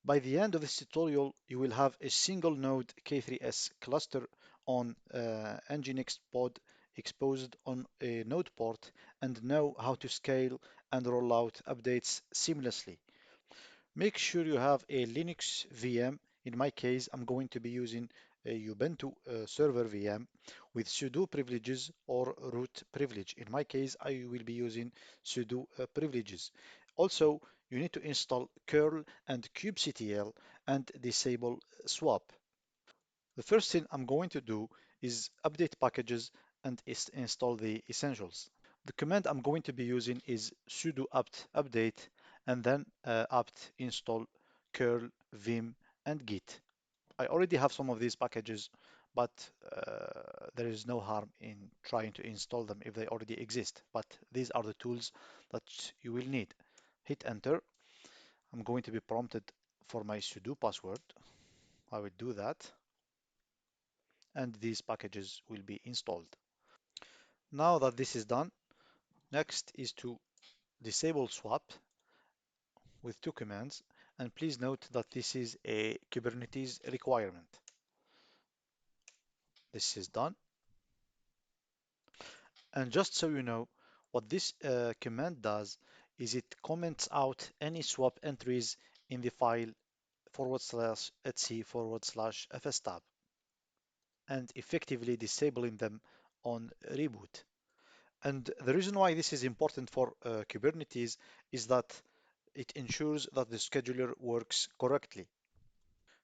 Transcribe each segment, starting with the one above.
By the end of this tutorial, you will have a single node K3s cluster on Nginx pod exposed on a node port and know how to scale and roll out updates seamlessly. Make sure you have a Linux VM. In my case, I'm going to be using a Ubuntu server VM with sudo privileges or root privilege. In my case, I will be using sudo privileges. Also, you need to install curl and kubectl and disable swap. The first thing I'm going to do is update packages and install the essentials. The command I'm going to be using is sudo apt update and then apt install curl vim and git. I already have some of these packages, but there is no harm in trying to install them if they already exist. But these are the tools that you will need. Hit enter. I'm going to be prompted for my sudo password. I will do that, and these packages will be installed. Now that this is done, next is to disable swap with two commands, and please note that this is a Kubernetes requirement. This is done. And just so you know, what this command does is it comments out any swap entries in the file /etc/fstab and effectively disabling them on reboot. And the reason why this is important for Kubernetes is that it ensures that the scheduler works correctly.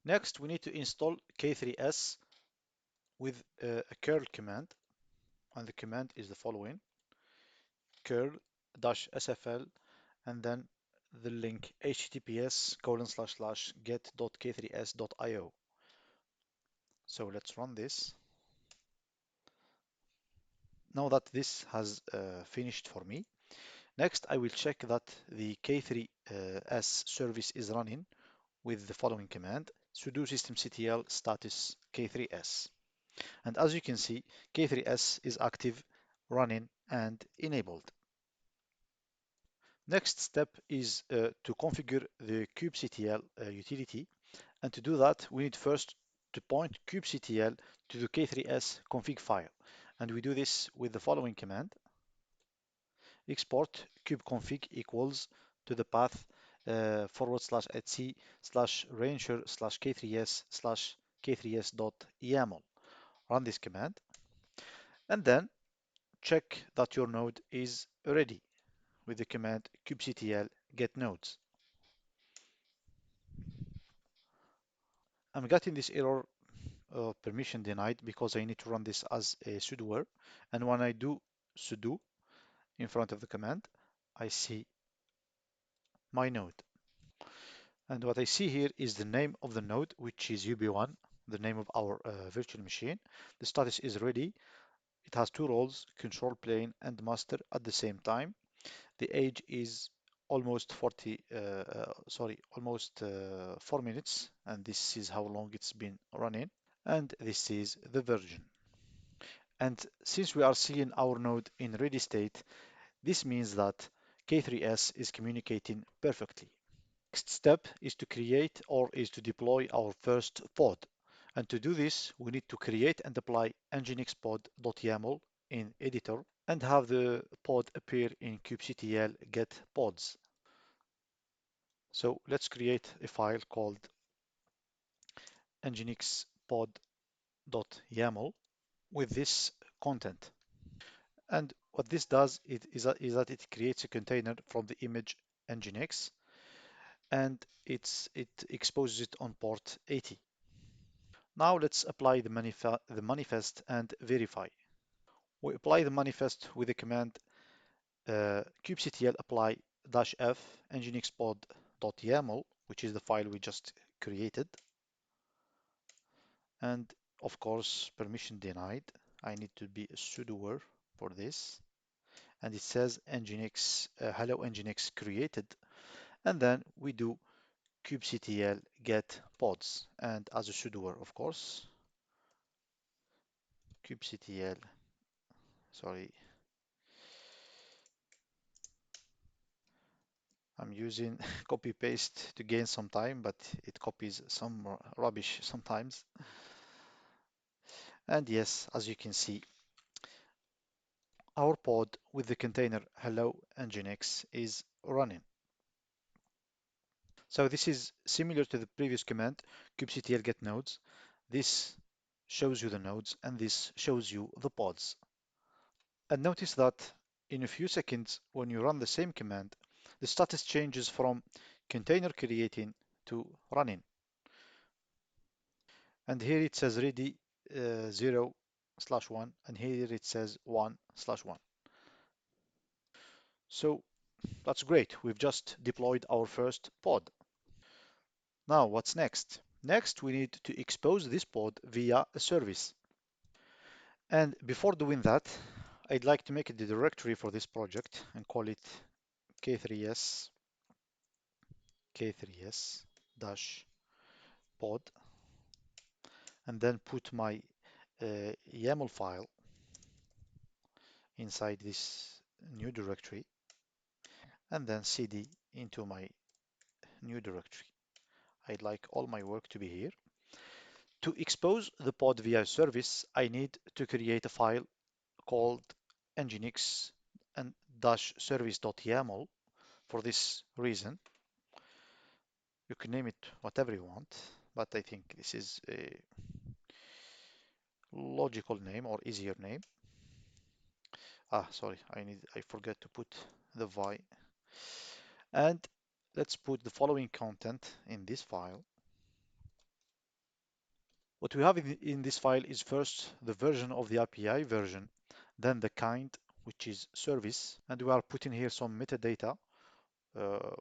Next, we need to install k3s with a curl command, and the command is the following: curl-sfl and then the link https://get.k3s.io. So let's run this. Now that this has finished for me, next I will check that the k3s service is running with the following command: sudo systemctl status k3s. And as you can see, k3s is active, running, and enabled. Next step is to configure the kubectl utility. And to do that, we need first to point kubectl to the k3s config file. And we do this with the following command: export kubeconfig equals to the path /etc/rancher/k3s/k3s.yaml. Run this command and then check that your node is ready with the command kubectl get nodes. I'm getting this error permission denied because I need to run this as a sudoer. And when I do sudo in front of the command, I see my node. And what I see here is the name of the node, which is UB1, the name of our virtual machine. The status is ready. It has two roles, control plane and master at the same time. The age is almost 4 minutes, and this is how long it's been running. And this is the version. And since we are seeing our node in ready state, this means that K3s is communicating perfectly. Next step is to create or is to deploy our first pod. And to do this, we need to create and apply nginxpod.yaml in editor and have the pod appear in kubectl get pods. So let's create a file called nginxpod.yaml with this content. And what this does is that it creates a container from the image nginx and it exposes it on port 80. Now let's apply the manifest and verify. We apply the manifest with the command kubectl apply -f nginxpod.yaml, which is the file we just created. And of course, permission denied. I need to be a sudoer for this. And it says nginx hello nginx created. And then we do kubectl get pods. And as a sudoer, of course, kubectl, sorry, I'm using copy paste to gain some time, but it copies some rubbish sometimes. And yes, as you can see, our pod with the container hello nginx is running. So this is similar to the previous command, kubectl get nodes. This shows you the nodes and this shows you the pods. And notice that in a few seconds, when you run the same command, the status changes from container creating to running. And here it says ready 0/1, and here it says 1/1. So that's great. We've just deployed our first pod. Now, what's next? Next, we need to expose this pod via a service. And before doing that, I'd like to make a directory for this project and call it k3s k3s dash pod, and then put my YAML file inside this new directory, and then cd into my new directory. I'd like all my work to be here. To expose the pod via service, I need to create a file called nginx and dash service.yaml. For this reason, you can name it whatever you want, but I think this is a logical name or easier name. Sorry, I forgot to put the vi. And let's put the following content in this file. What we have in this file is first the version of the API version, then the kind, which is service, and we are putting here some metadata,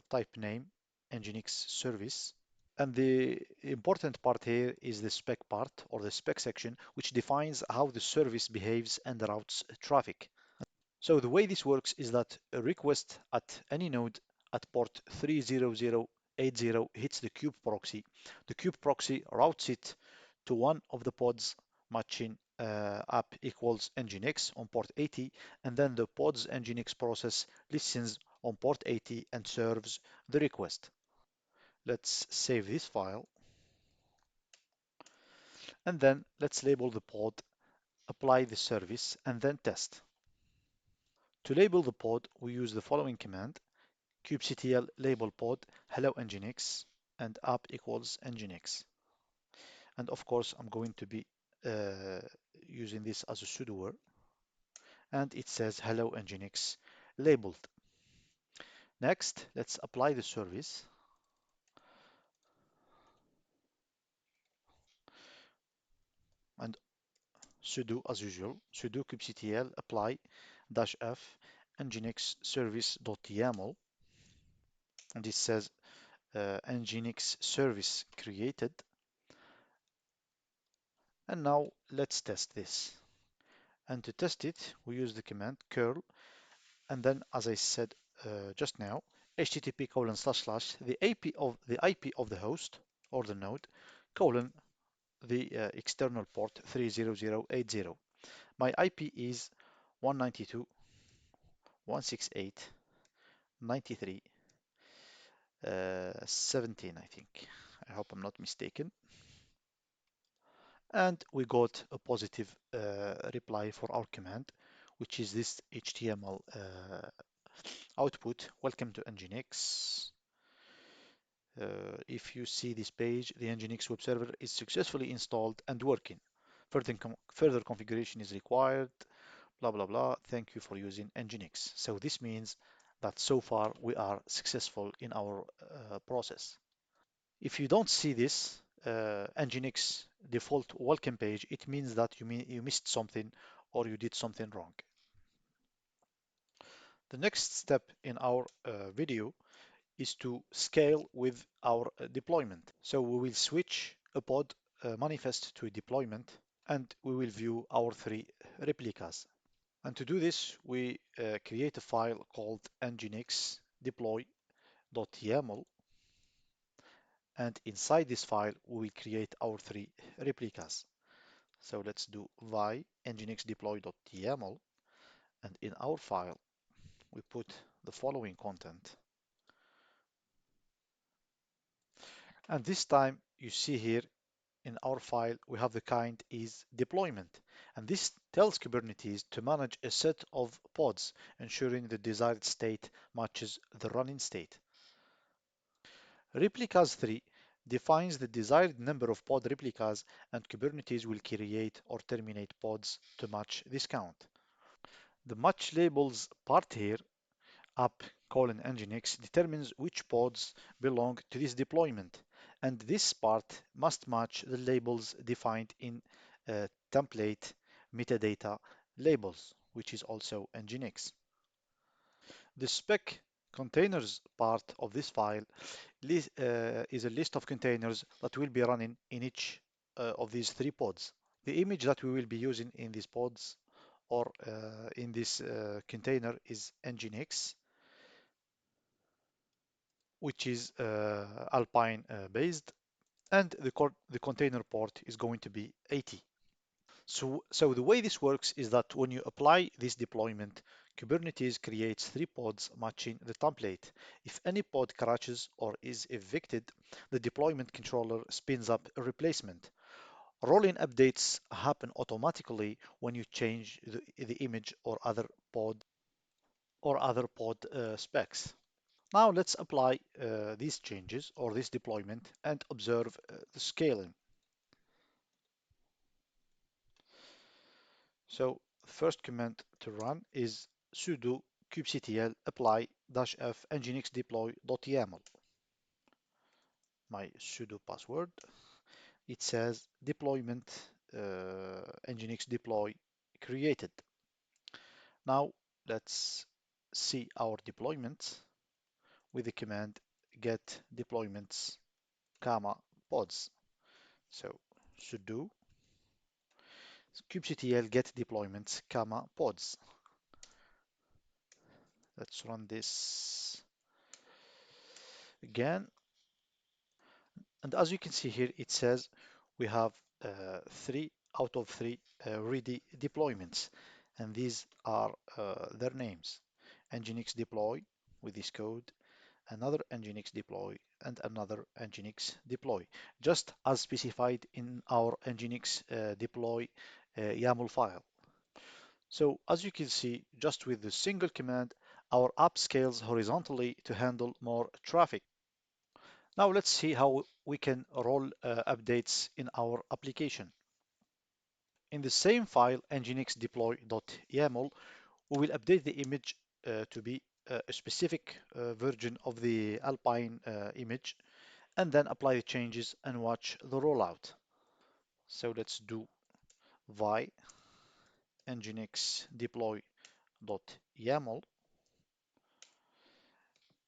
type name, nginx service. And the important part here is the spec part or the spec section, which defines how the service behaves and routes traffic. So the way this works is that a request at any node at port 30080 hits the kube proxy. The kube proxy routes it to one of the pods matching app equals nginx on port 80, and then the pod's nginx process listens on port 80 and serves the request. Let's save this file, and then let's label the pod, apply the service, and then test. To label the pod, we use the following command: kubectl label pod hello nginx and app equals nginx. And of course, I'm going to be uh, using this as a sudo, and it says hello nginx labeled. Next, let's apply the service, and sudo as usual, sudo kubectl apply -f nginx service.yaml, and it says nginx service created. And now let's test this. And to test it, we use the command curl, and then, as I said just now, http:// the IP of the host or the node colon the external port 30080. My IP is 192.168.93.17, I think. I hope I'm not mistaken. And we got a positive reply for our command, which is this HTML output. Welcome to Nginx. If you see this page, the Nginx web server is successfully installed and working. Further configuration is required, blah, blah, blah. Thank you for using Nginx. So this means that so far we are successful in our process. If you don't see this Nginx default welcome page, it means that you missed something or you did something wrong. The next step in our video is to scale with our deployment. So we will switch a pod manifest to a deployment, and we will view our three replicas. And to do this, we create a file called nginx deploy.yaml, and inside this file, we will create our three replicas. So let's do vi nginx deploy.yaml, and in our file, we put the following content. And this time you see here in our file, we have the kind is deployment. And this tells Kubernetes to manage a set of pods, ensuring the desired state matches the running state. Replicas 3 defines the desired number of pod replicas, and Kubernetes will create or terminate pods to match this count. The match labels part here, app colon nginx, determines which pods belong to this deployment, and this part must match the labels defined in template metadata labels, which is also nginx. The spec containers part of this file is a list of containers that will be running in each of these three pods. The image that we will be using in these pods or in this container is nginx, which is Alpine based, and the container port is going to be 80. So the way this works is that when you apply this deployment, Kubernetes creates three pods matching the template. If any pod crashes or is evicted, the deployment controller spins up a replacement. Rolling updates happen automatically when you change the image or other pod specs. Now let's apply these changes or this deployment and observe the scaling. So the first command to run is sudo kubectl apply -f nginx deploy.yaml. My sudo password. It says deployment nginx deploy created. Now let's see our deployment with the command get deployments comma pods. So sudo kubectl get deployments comma pods. Let's run this again. And as you can see here, it says we have 3 out of 3 ready deployments. And these are their names. Nginx deploy with this code, another Nginx deploy, and another Nginx deploy, just as specified in our Nginx deploy YAML file. So as you can see, just with the single command, our app scales horizontally to handle more traffic. Now let's see how we can roll updates in our application. In the same file, nginx deploy.yaml, we will update the image to be a specific version of the Alpine image, and then apply the changes and watch the rollout. So let's do vi nginx deploy.yaml,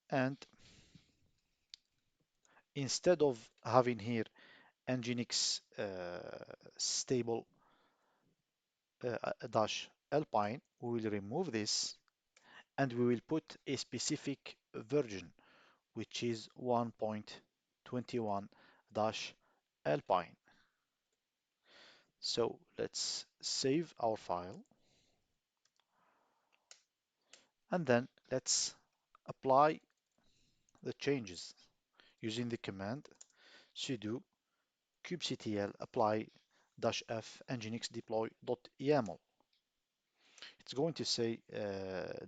and instead of having here nginx stable dash alpine, we will remove this and we will put a specific version, which is 1.21 dash alpine. So let's save our file and then let's apply the changes using the command sudo kubectl apply -f nginx deploy.yaml. It's going to say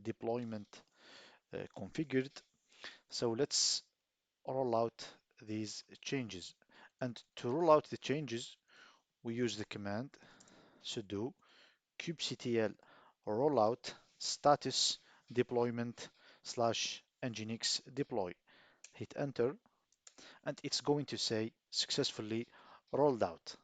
deployment configured. So let's roll out these changes. And to roll out the changes, we use the command sudo kubectl rollout status deployment /nginx deploy. Hit enter, and it's going to say successfully rolled out.